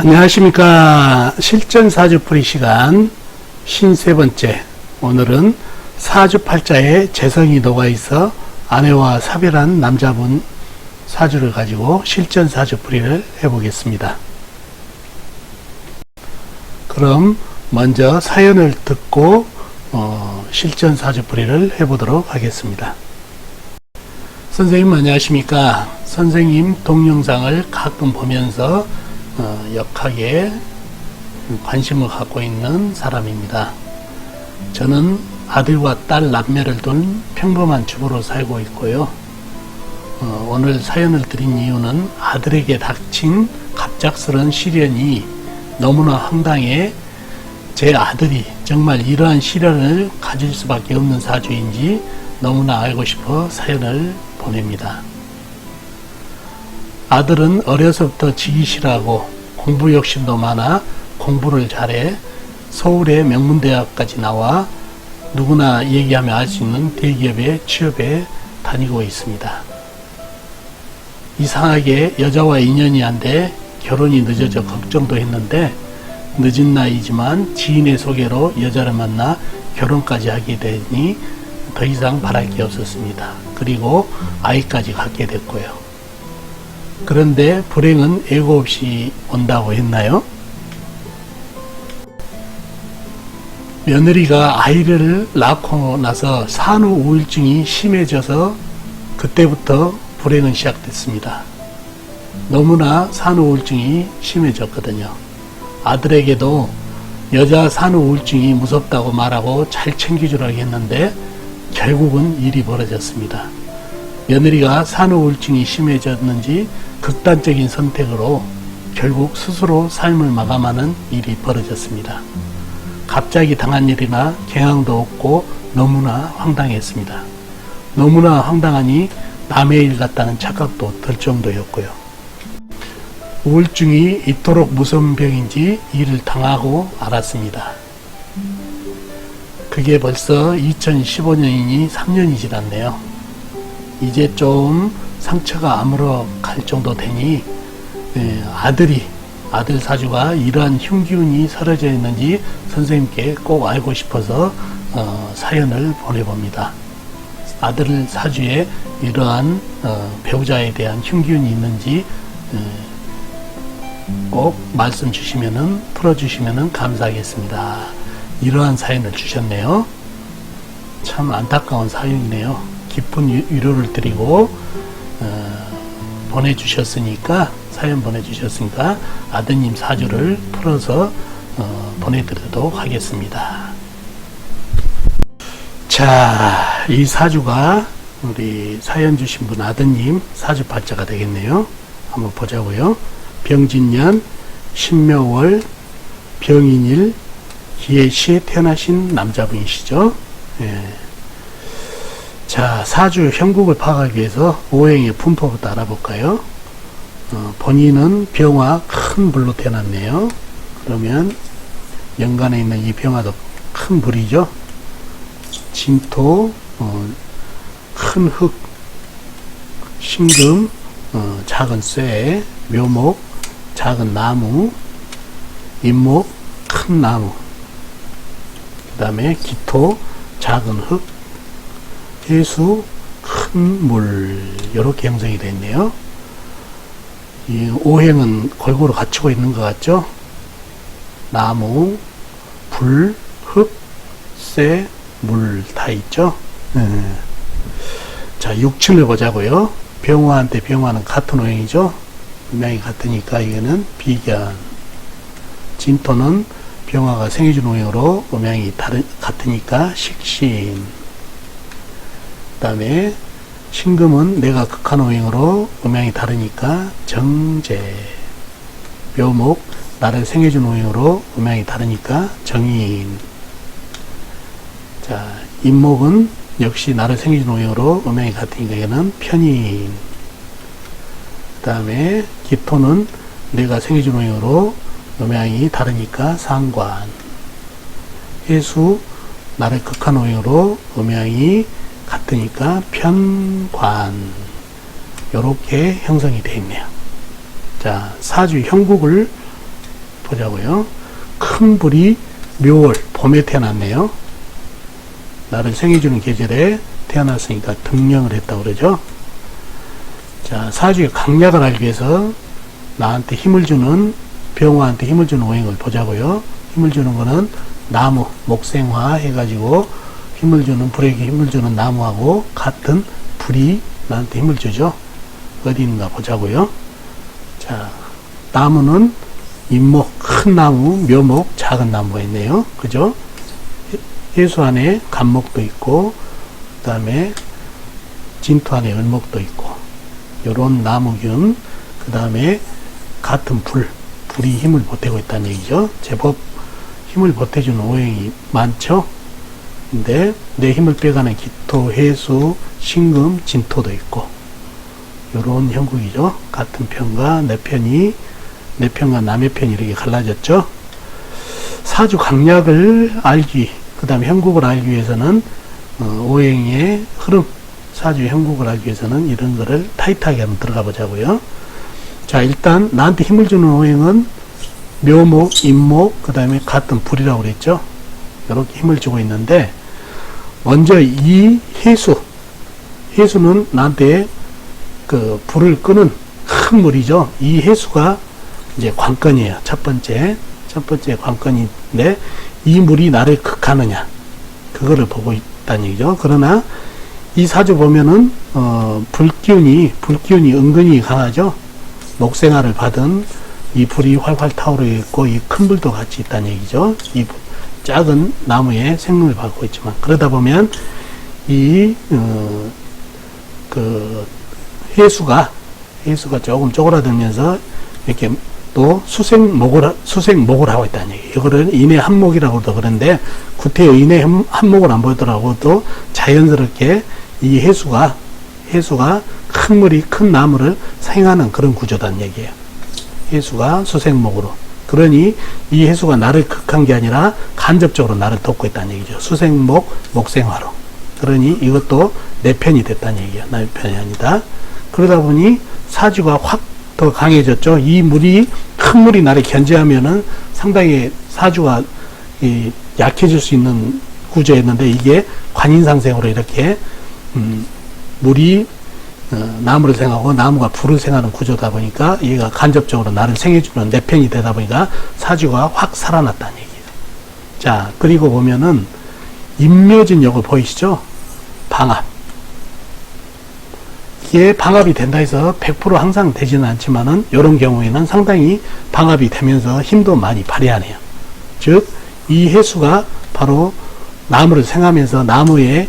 안녕하십니까. 실전사주풀이 시간 53번째. 오늘은 사주팔자에 재성이 녹아있어 아내와 사별한 남자분 사주를 가지고 실전사주풀이를 해보겠습니다. 그럼 먼저 사연을 듣고 실전사주풀이를 해보도록 하겠습니다. 선생님 안녕하십니까. 선생님 동영상을 가끔 보면서 역하게 관심을 갖고 있는 사람입니다. 저는 아들과 딸 남매를 둔 평범한 주부로 살고 있고요. 오늘 사연을 드린 이유는 아들에게 닥친 갑작스런 시련이 너무나 황당해 제 아들이 정말 이러한 시련을 가질 수밖에 없는 사주인지 너무나 알고 싶어 사연을 보냅니다. 아들은 어려서부터 지기 싫어하고 공부 욕심도 많아 공부를 잘해 서울의 명문대학까지 나와 누구나 얘기하면 알 수 있는 대기업의 취업에 다니고 있습니다. 이상하게 여자와 인연이 안 돼 결혼이 늦어져 걱정도 했는데 늦은 나이지만 지인의 소개로 여자를 만나 결혼까지 하게 되니 더 이상 바랄 게 없었습니다. 그리고 아이까지 갖게 됐고요. 그런데 불행은 예고 없이 온다고 했나요? 며느리가 아이를 낳고 나서 산후 우울증이 심해져서 그때부터 불행은 시작됐습니다. 너무나 산후 우울증이 심해졌거든요. 아들에게도 여자 산후 우울증이 무섭다고 말하고 잘 챙겨주라고 했는데 결국은 일이 벌어졌습니다. 며느리가 산후 우울증이 심해졌는지 극단적인 선택으로 결국 스스로 삶을 마감하는 일이 벌어졌습니다. 갑자기 당한 일이나 경황도 없고 너무나 황당했습니다. 너무나 황당하니 남의 일 같다는 착각도 들 정도였고요. 우울증이 이토록 무서운 병인지 이를 당하고 알았습니다. 그게 벌써 2015년이니 3년이 지났네요. 이제 좀 상처가 아물어 갈 정도 되니 아들 사주가 이러한 흉기운이 서려져 있는지 선생님께 꼭 알고 싶어서 사연을 보내봅니다. 아들 사주에 이러한 배우자에 대한 흉기운이 있는지 꼭 말씀 주시면은 풀어주시면은 감사하겠습니다. 이러한 사연을 주셨네요. 참 안타까운 사연이네요. 깊은 위로를 드리고 보내주셨으니까 사연 보내주셨으니까 아드님 사주를 풀어서 보내드리도록 하겠습니다. 자, 이 사주가 우리 사연 주신 분 아드님 사주팔자가 되겠네요. 한번 보자고요. 병진년 신묘월 병인일 기해시에 태어나신 남자분이시죠. 예. 자, 사주 형국을 파악하기 위해서 오행의 분포부터 알아볼까요? 본인은 병화 큰 불로 태어났네요. 그러면 연간에 있는 이 병화도 큰 불이죠. 진토, 큰 흙, 신금, 작은 쇠, 묘목, 작은 나무, 임목, 큰 나무, 그 다음에 기토, 작은 흙, 해수, 큰 물, 이렇게 형성이 되어 있네요. 이 오행은 골고루 갖추고 있는 것 같죠? 나무, 불, 흙, 쇠, 물 다 있죠? 자, 6층을 보자고요. 병화한테 병화는 같은 오행이죠? 분명히 같으니까 이거는 비견. 진토는 병화가 생해준 오행으로 음양이 같으니까 식신. 그 다음에 신금은 내가 극한 오행으로 음양이 다르니까 정제. 묘목 나를 생해준 오행으로 음양이 다르니까 정인. 자, 임목은 역시 나를 생해준 오행으로 음양이 같으니까 이거는 편인. 그 다음에 기토는 내가 생해준 오행으로 음양이 다르니까 상관. 해수 나를 극한 오행으로 음양이 같으니까 편관. 요렇게 형성이 되어 있네요. 자, 사주 형국을 보자고요. 큰 불이 묘월, 봄에 태어났네요. 나를 생해주는 계절에 태어났으니까 등령을 했다고 그러죠. 자, 사주의 강약을 알기 위해서 나한테 힘을 주는, 병화한테 힘을 주는 오행을 보자고요. 힘을 주는 거는 나무, 목생화 해가지고 힘을 주는, 불에게 힘을 주는 나무하고 같은 불이 나한테 힘을 주죠. 어디 있는가 보자고요. 자, 나무는 임목, 큰 나무, 묘목, 작은 나무가 있네요. 그죠? 해수 안에 간목도 있고, 그 다음에 진토 안에 을목도 있고, 요런 나무균, 그 다음에 같은 불이 힘을 보태고 있다는 얘기죠. 제법 힘을 보태주는 오행이 많죠. 근데 내 힘을 빼가는 기토, 해수, 신금, 진토도 있고, 요런 형국이죠. 같은 편과 내 편과 남의 편이 이렇게 갈라졌죠. 사주 강약을 알기, 그 다음에 형국을 알기 위해서는 오행의 흐름, 사주 형국을 알기 위해서는 이런 거를 타이트하게 한번 들어가 보자고요. 자, 일단 나한테 힘을 주는 오행은 묘목, 임목, 그 다음에 같은 불이라고 그랬죠. 이렇게 힘을 주고 있는데, 먼저 이 해수는 나한테 그 불을 끄는 큰 물이죠. 이 해수가 이제 관건이에요. 첫 번째 관건인데, 이 물이 나를 극하느냐, 그거를 보고 있다는 얘기죠. 그러나 이 사주 보면은 불기운이 은근히 강하죠. 목생화를 받은 이 불이 활활 타오르고 있고, 이 큰 불도 같이 있다는 얘기죠. 이 작은 나무에 생명을 받고 있지만, 그러다 보면 그 해수가 조금 쪼그라들면서 이렇게 또 수생목을 하고 있다는 얘기예요. 이거를 인해 한목이라고도 그러는데, 구태의 인해 한목을 안 보더라고도 자연스럽게 이 해수가 큰 나무를 생하는 그런 구조다는 얘기예요. 해수가 수생목으로. 그러니 이 해수가 나를 극한 게 아니라 간접적으로 나를 돕고 있다는 얘기죠. 수생목, 목생화로. 그러니 이것도 내 편이 됐다는 얘기예요. 남의 편이 아니다. 그러다 보니 사주가 확 더 강해졌죠. 큰 물이 나를 견제하면은 상당히 사주가 약해질 수 있는 구조였는데, 이게 관인상생으로 이렇게 물이 나무를 생하고 나무가 불을 생하는 구조다 보니까 얘가 간접적으로 나를 생해주는 내 편이 되다 보니까 사주가 확 살아났다는 얘기예요. 자, 그리고 보면은 임묘진 역을 보이시죠? 방합. 이게 방합이 된다 해서 100% 항상 되지는 않지만은, 이런 경우에는 상당히 방합이 되면서 힘도 많이 발휘하네요. 즉, 이 해수가 바로 나무를 생하면서 나무의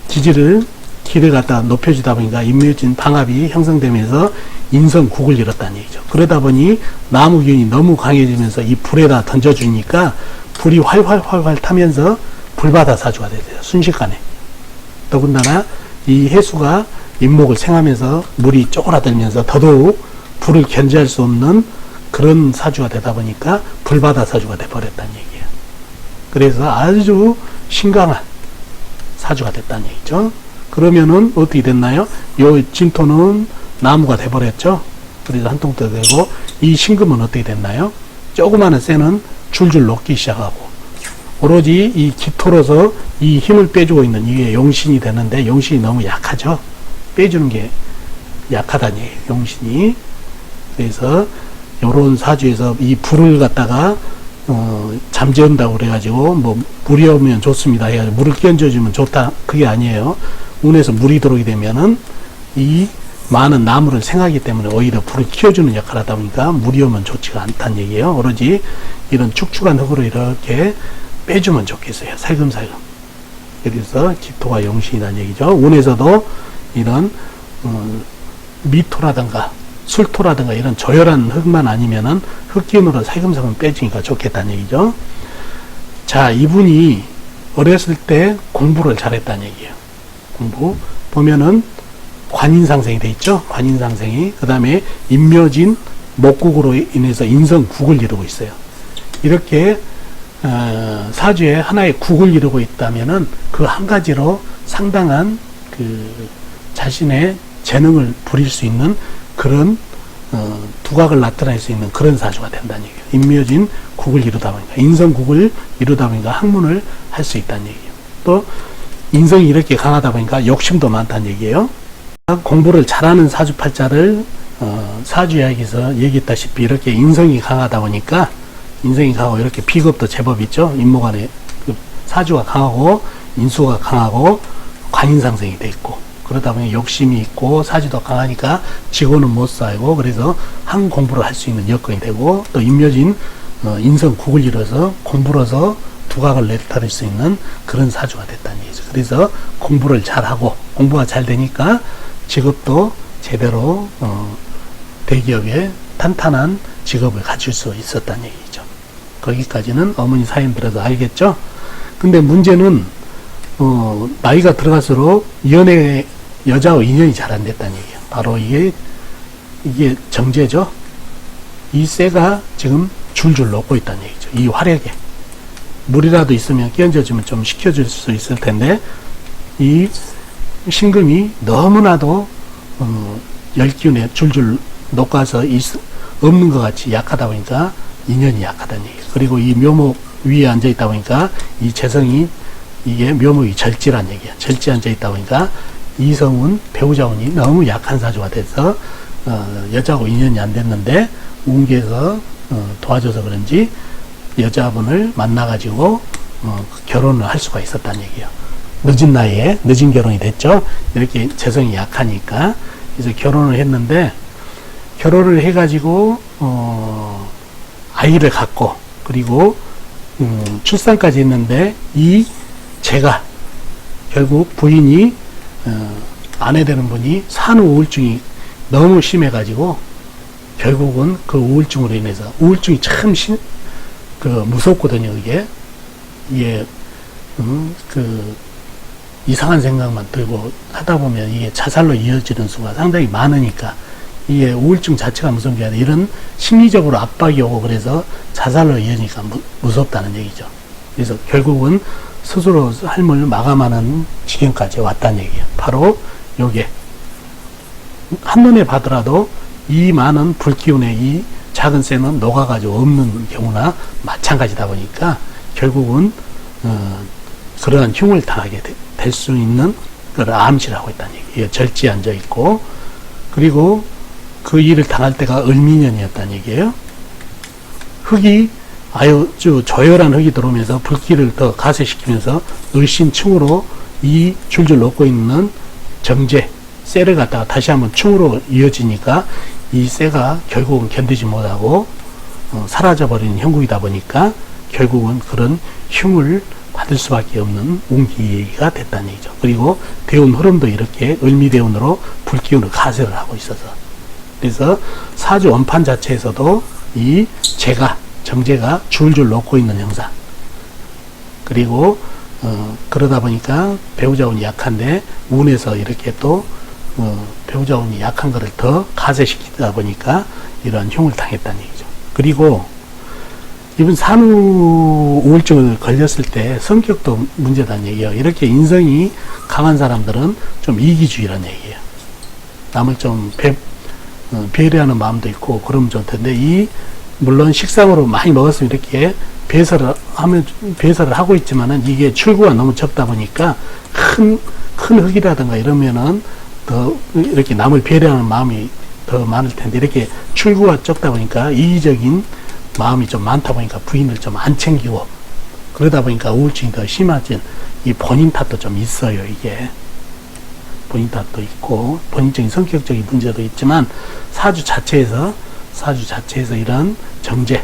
길을 갖다 높여주다 보니까 임묘진 방합이 형성되면서 인성국을 이뤘다는 얘기죠. 그러다 보니 나무균이 너무 강해지면서 이 불에다 던져주니까 불이 활활 타면서 불바다 사주가 되세요. 순식간에. 더군다나 이 해수가 임목을 생하면서 물이 쪼그라들면서 더더욱 불을 견제할 수 없는 그런 사주가 되다 보니까 불바다 사주가 돼버렸다는 얘기예요. 그래서 아주 심각한 사주가 됐다는 얘기죠. 그러면은 어떻게 됐나요? 요 진토는 나무가 돼버렸죠. 그래서 한 통도 되고, 이 신금은 어떻게 됐나요? 조그마한 쇠는 줄줄 녹기 시작하고, 오로지 이 기토로서 이 힘을 빼주고 있는 이게 용신이 되는데, 용신이 너무 약하죠. 빼주는 게 약하다니, 용신이. 그래서 요런 사주에서 이 불을 갖다가 잠재운다고 그래가지고 물이 오면 좋습니다 해가지고 물을 끼얹어주면 좋다, 그게 아니에요. 운에서 물이 들어오게 되면은 이 많은 나무를 생하기 때문에 오히려 불을 키워주는 역할을 하다 보니까 물이 오면 좋지가 않다는 얘기예요. 오로지 이런 축축한 흙으로 이렇게 빼주면 좋겠어요. 살금살금. 그래서 기토가 용신이라는 얘기죠. 운에서도 이런 미토라든가 술토라든가 이런 조열한 흙만 아니면은 흙기운으로 살금살금 빼주니까 좋겠다는 얘기죠. 자, 이분이 어렸을 때 공부를 잘했다는 얘기예요. 공부 보면은 관인상생이 돼 있죠. 관인상생이. 그 다음에 임묘진 목국으로 인해서 인성국을 이루고 있어요. 이렇게 사주에 하나의 국을 이루고 있다면은 그 한 가지로 상당한 그 자신의 재능을 부릴 수 있는 그런 두각을 나타낼 수 있는 그런 사주가 된다는 얘기예요. 인묘진 국을 이루다 보니까, 인성국을 이루다 보니까 학문을 할 수 있다는 얘기예요. 또 인성이 이렇게 강하다 보니까 욕심도 많다는 얘기예요. 공부를 잘하는 사주팔자를 사주이야기에서 얘기했다시피 이렇게 인성이 강하다 보니까, 인성이 강하고 이렇게 비겁도 제법 있죠. 인목안에 사주가 강하고 인수가 강하고 관인상생이 돼 있고, 그러다 보니 욕심이 있고 사주도 강하니까 지고는 못 살고, 그래서 한 공부를 할 수 있는 여건이 되고, 또 인묘진 인성 국을 이뤄서 공부로서 두각을 나타낼 수 있는 그런 사주가 됐다는 얘기죠. 그래서 공부를 잘하고, 공부가 잘 되니까 직업도 제대로 대기업에 탄탄한 직업을 갖출 수 있었다는 얘기죠. 거기까지는 어머니 사연 들어서 알겠죠? 근데 문제는 나이가 들어갈수록 여자와 인연이 잘 안 됐다는 얘기예요. 바로 이게 정제죠. 이 쇠가 지금 줄줄 녹고 있다는 얘기죠. 이 화력에 물이라도 있으면 끼얹어주면 좀 식혀줄 수 있을 텐데, 이 신금이 너무나도 열기운에 줄줄 녹아서 없는 것 같이 약하다 보니까 인연이 약하다는 얘기예요. 그리고 이 묘목 위에 앉아 있다 보니까 이 재성이, 이게 묘목이 절지란 얘기야. 절지 앉아 있다 보니까 이성운, 배우자운이 너무 약한 사주가 돼서 여자하고 인연이 안 됐는데, 운기에서 도와줘서 그런지 여자분을 만나가지고 결혼을 할 수가 있었다는 얘기예요. 늦은 나이에 늦은 결혼이 됐죠. 이렇게 재성이 약하니까. 그래서 결혼을 했는데, 결혼을 해가지고 아이를 갖고, 그리고 출산까지 했는데, 이 제가 결국 부인이 아내 되는 분이 산후 우울증이 너무 심해가지고 결국은 그 우울증으로 인해서, 우울증이 참 무섭거든요. 이게 이상한 생각만 들고 하다 보면 이게 자살로 이어지는 수가 상당히 많으니까, 이게 우울증 자체가 무서운 게 아니라 이런 심리적으로 압박이 오고 그래서 자살로 이어지니까 무섭다는 얘기죠. 그래서 결국은 스스로 삶을 마감하는 지경까지 왔다는 얘기예요. 바로 요게 한눈에 봐더라도 이 많은 불기운의 이 작은 쇠는 녹아가지고 없는 경우나 마찬가지다 보니까 결국은 그러한 흉을 당하게 될 수 있는 걸 암시를 하고 있다는 얘기예요. 절지에 앉아 있고, 그리고 그 일을 당할 때가 을미년이었다는 얘기예요. 흙이 아주 조열한 흙이 들어오면서 불길을 더 가세시키면서 을신충으로 이 줄줄 놓고 있는 정제, 쇠를 갖다가 다시 한번 충으로 이어지니까 이 쇠가 결국은 견디지 못하고 사라져버리는 형국이다 보니까 결국은 그런 흉을 받을 수밖에 없는 운기가 됐다는 얘기죠. 그리고 대운 흐름도 이렇게 을미대운으로 불기운을 가세를 하고 있어서, 그래서 사주 원판 자체에서도 이 정제가 줄줄 놓고 있는 형상, 그리고 그러다 보니까 배우자운이 약한데 운에서 이렇게 또 배우자운이 약한 거를 더 가세시키다 보니까 이러한 흉을 당했다는 얘기죠. 그리고 이번 산후 우울증을 걸렸을 때 성격도 문제다는 얘기예요. 이렇게 인성이 강한 사람들은 좀 이기주의라는 얘기예요. 남을 좀 배려하는 마음도 있고 그러면 좋을 텐데, 물론 식상으로 많이 먹었으면 이렇게 배설을 하고 있지만은 이게 출구가 너무 적다 보니까 큰 흙이라든가 이러면은 더 이렇게 남을 배려하는 마음이 더 많을 텐데, 이렇게 출구가 적다 보니까 이기적인 마음이 좀 많다 보니까 부인을 좀 안 챙기고, 그러다 보니까 우울증이 더 심해진, 이 본인 탓도 좀 있어요. 이게 본인 탓도 있고 본인적인 성격적인 문제도 있지만, 사주 자체에서 이런 정제,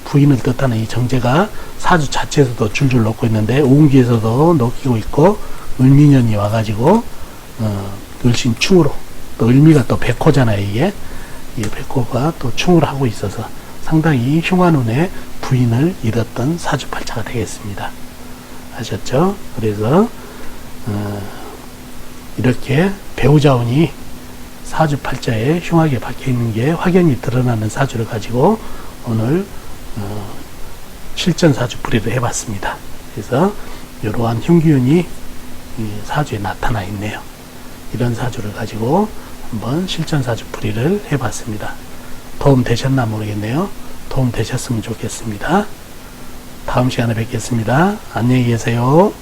부인을 뜻하는 이 정제가 사주 자체에서도 줄줄 놓고 있는데, 운기에서도 놓이고 있고, 을미년이 와가지고 을신충으로, 또 을미가 또 백호잖아요. 이 백호가 또 충을 하고 있어서 상당히 흉한 운에 부인을 잃었던 사주팔자가 되겠습니다. 아셨죠? 그래서 이렇게 배우자운이 사주팔자에 흉하게 박혀있는 게 확연히 드러나는 사주를 가지고 오늘 실전 사주 풀이를 해봤습니다. 그래서 이러한 흉기운이 사주에 나타나 있네요. 이런 사주를 가지고 한번 실전사주풀이를 해봤습니다. 도움 되셨나 모르겠네요. 도움 되셨으면 좋겠습니다. 다음 시간에 뵙겠습니다. 안녕히 계세요.